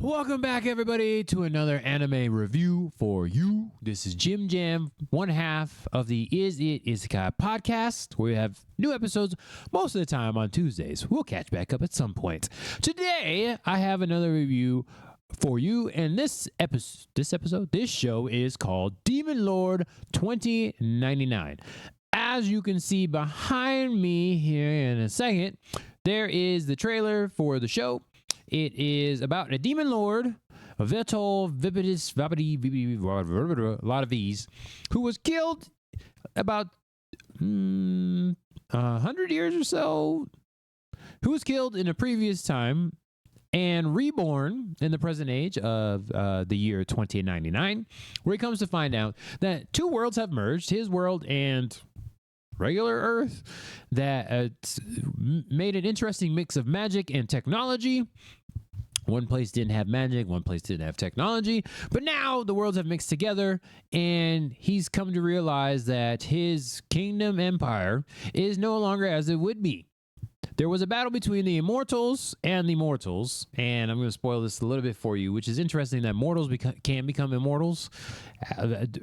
Welcome back, everybody, to another anime review for you. This is Jim Jam, one half of the Is It Isekai podcast, where we have new episodes most of the time on Tuesdays. We'll catch back up at some point. Today, I have another review for you, and this show is called Demon Lord 2099. As you can see behind me here in a second, there is the trailer for the show. It is about a demon lord, a Veltol, a lot of V's, who was killed about 100 years or so, who was killed in a previous time and reborn in the present age of the year 2099, where he comes to find out that two worlds have merged, his world and regular Earth, that made an interesting mix of magic and technology. One place didn't have magic, one place didn't have technology, but now the worlds have mixed together, and he's come to realize that his kingdom empire is no longer as it would be. There was a battle between the Immortals and the Mortals, and I'm going to spoil this a little bit for you, which is interesting that mortals can become immortals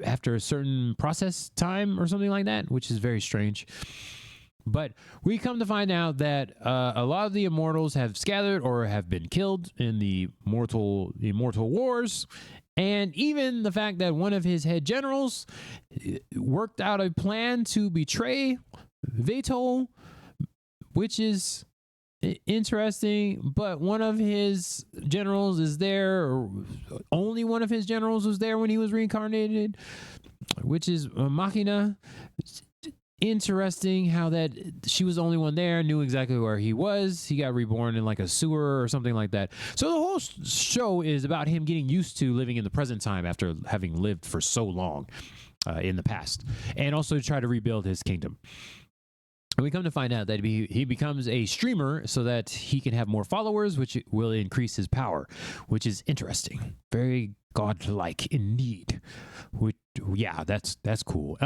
after a certain process time or something like that, which is very strange. But we come to find out that a lot of the Immortals have scattered or have been killed in the Immortal Wars, and even the fact that one of his head generals worked out a plan to betray Veltol, which is interesting, but one of his generals is there, or only one of his generals was there when he was reincarnated, which is Machina. Interesting how that she was the only one there, knew exactly where he was. He got reborn in like a sewer or something like that. So the whole show is about him getting used to living in the present time after having lived for so long in the past, and also to try to rebuild his kingdom. And we come to find out that he becomes a streamer so that he can have more followers, which will increase his power, which is interesting. Very godlike indeed. Which, yeah, that's cool.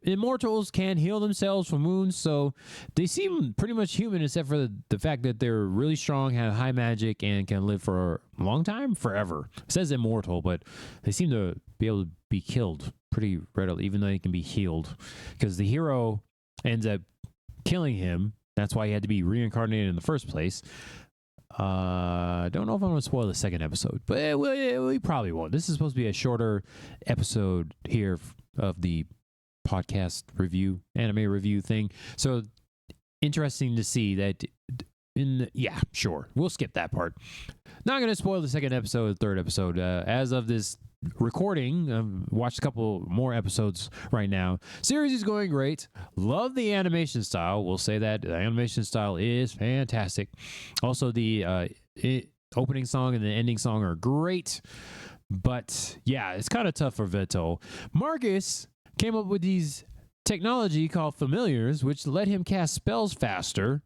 Immortals can heal themselves from wounds, so they seem pretty much human, except for the fact that they're really strong, have high magic, and can live for a long time, forever. It says immortal, but they seem to be able to be killed pretty readily, even though they can be healed, because the hero ends up killing him. That's why he had to be reincarnated in the first place. Don't know if I'm going to spoil the second episode, but we probably won't. This is supposed to be a shorter episode here of the podcast review, anime review thing. So interesting to see that yeah, sure. We'll skip that part. Not going to spoil the second episode, third episode. As of this recording, watched a couple more episodes right now. Series is going great. Love the animation style. We'll say that the animation style is fantastic. Also, the opening song and the ending song are great. But yeah, it's kind of tough for Veltol. Marcus came up with these technology called Familiars, which let him cast spells faster,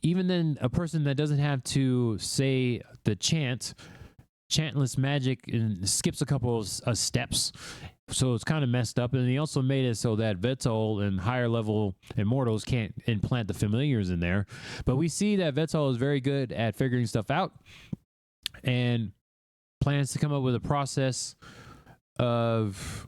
even than a person that doesn't have to say the chantless magic and skips a couple of steps. So it's kind of messed up. And he also made it so that Veltol and higher level Immortals can't implant the Familiars in there. But we see that Veltol is very good at figuring stuff out and plans to come up with a process of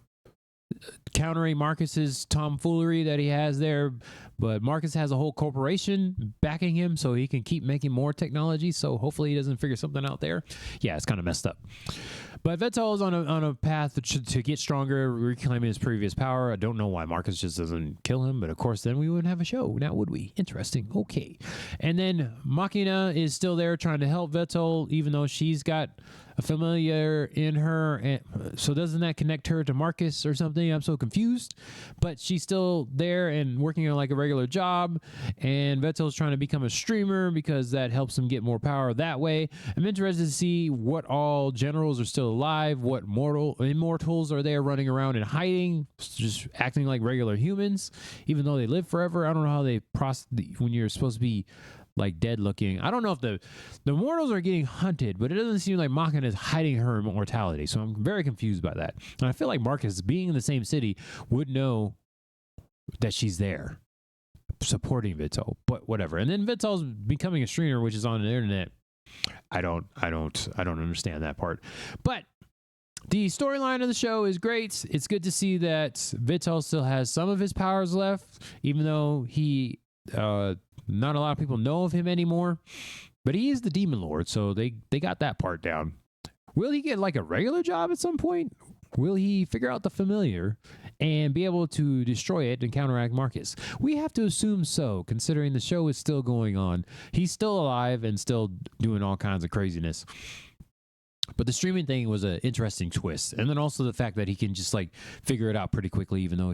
countering Marcus's tomfoolery that he has there. But Marcus has a whole corporation backing him so he can keep making more technology. So hopefully he doesn't figure something out there. Yeah, it's kind of messed up. But Veltol is on a path to get stronger, reclaiming his previous power. I don't know why Marcus just doesn't kill him, but of course then we wouldn't have a show now, would we? Interesting. Okay. And then Machina is still there trying to help Veltol, even though she's got a familiar in her. And so doesn't that connect her to Marcus or something? I'm so confused. But she's still there and working on like a regular job. And Veltol's trying to become a streamer because that helps him get more power that way. I'm interested to see what all generals are still alive, what immortals are there running around and hiding, just acting like regular humans, even though they live forever. I don't know how they when you're supposed to be like dead looking. I don't know if the mortals are getting hunted, but it doesn't seem like Machina is hiding her immortality. So I'm very confused by that. And I feel like Marcus, being in the same city, would know that she's there supporting Veltol, but whatever. And then Veltol's becoming a streamer, which is on the internet. I don't understand that part. But the storyline of the show is great. It's good to see that Veltol still has some of his powers left, even though he not a lot of people know of him anymore. But he is the Demon Lord, so they got that part down. Will he get like a regular job at some point? Will he figure out the Familiar and be able to destroy it and counteract Marcus? We have to assume so, considering the show is still going on. He's still alive and still doing all kinds of craziness. But the streaming thing was an interesting twist. And then also the fact that he can just like figure it out pretty quickly, even though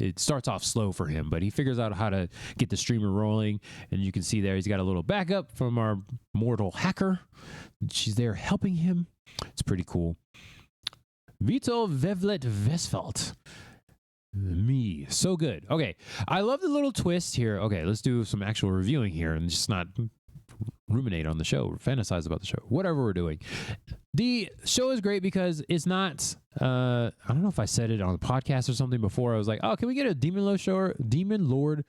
it starts off slow for him, but he figures out how to get the streamer rolling. And you can see there he's got a little backup from our mortal hacker. She's there helping him. It's pretty cool. Veltol Velsvolt. Me. So good. Okay. I love the little twist here. Okay, let's do some actual reviewing here and just not ruminate on the show or fantasize about the show. Whatever we're doing. The show is great because it's not, I don't know if I said it on the podcast or something before. I was like, oh, can we get a Demon Lord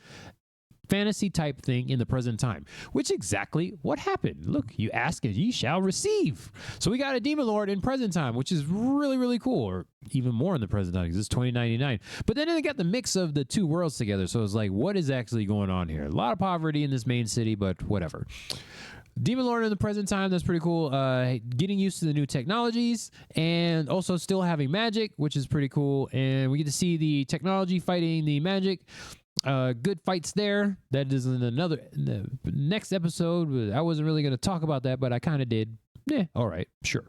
fantasy type thing in the present time? Which exactly what happened. Look, you ask and ye shall receive. So we got a Demon Lord in present time, which is really, really cool. Or even more in the present time because it's 2099. But then they got the mix of the two worlds together. So it's like, what is actually going on here? A lot of poverty in this main city, but whatever. Demon Lord in the present time, that's pretty cool. Getting used to the new technologies and also still having magic, which is pretty cool. And we get to see the technology fighting the magic. Good fights there. That is in the next episode. I wasn't really going to talk about that, but I kind of did. Yeah, all right, sure.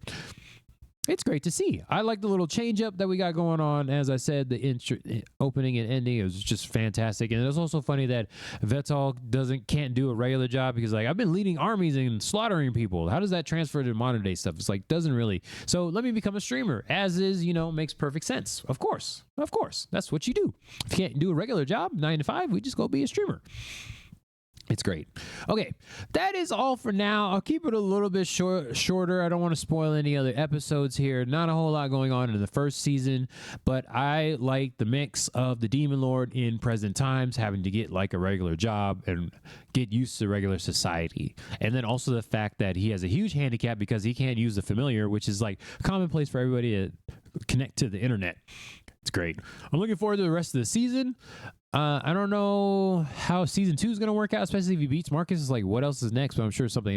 It's great to see. I like the little change up that we got going on. As I said, the opening and ending, it was just fantastic. And it was also funny that Veltol can't do a regular job because like I've been leading armies and slaughtering people. How does that transfer to modern day stuff? It's like doesn't really. So let me become a streamer. As is, makes perfect sense. Of course. That's what you do. If you can't do a regular job, 9 to 5, we just go be a streamer. It's great. Okay, that is all for now. I'll keep it a little bit shorter. I don't want to spoil any other episodes here. Not a whole lot going on in the first season, but I like the mix of the Demon Lord in present times, having to get like a regular job and get used to regular society. And then also the fact that he has a huge handicap because he can't use the Familiar, which is like commonplace for everybody to connect to the internet. It's great. I'm looking forward to the rest of the season. I don't know how season 2 is going to work out, especially if he beats Marcus. It's like, what else is next? But I'm sure something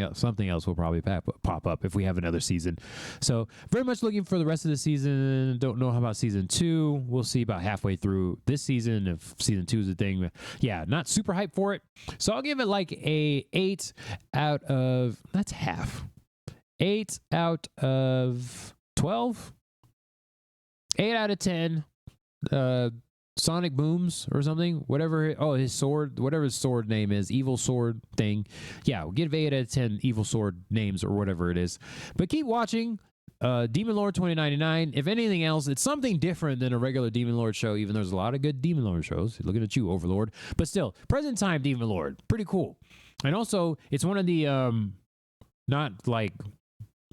else will probably pop up if we have another season. So very much looking for the rest of the season. Don't know how about season 2. We'll see about halfway through this season if season 2 is a thing. Yeah, not super hyped for it. So I'll give it like a 8 out of, that's half. 8 out of 12. 8 out of 10. Sonic Booms or something, whatever. His sword, whatever his sword name is, evil sword thing. Yeah, we'll give 8 out of 10 evil sword names or whatever it is. But keep watching Demon Lord 2099. If anything else, it's something different than a regular Demon Lord show, even though there's a lot of good Demon Lord shows. Looking at you, Overlord. But still, present time Demon Lord. Pretty cool. And also, it's one of the, not like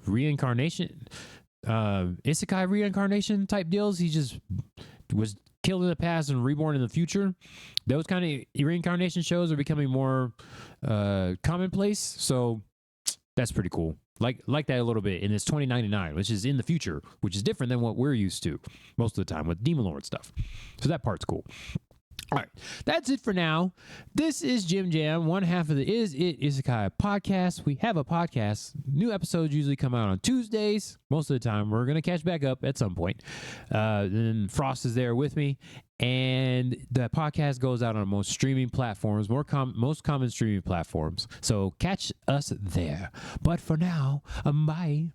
reincarnation, isekai reincarnation type deals. He just was killed in the past and reborn in the future. Those kind of reincarnation shows are becoming more commonplace, so that's pretty cool. Like that a little bit, and it's 2099, which is in the future, which is different than what we're used to most of the time with Demon Lord stuff. So that part's cool. All right, that's it for now. This is Jim Jam, one half of the Is It Isekai podcast. We have a podcast. New episodes usually come out on Tuesdays. Most of the time, we're going to catch back up at some point. Then Frost is there with me. And the podcast goes out on most streaming platforms, most common streaming platforms. So catch us there. But for now, bye.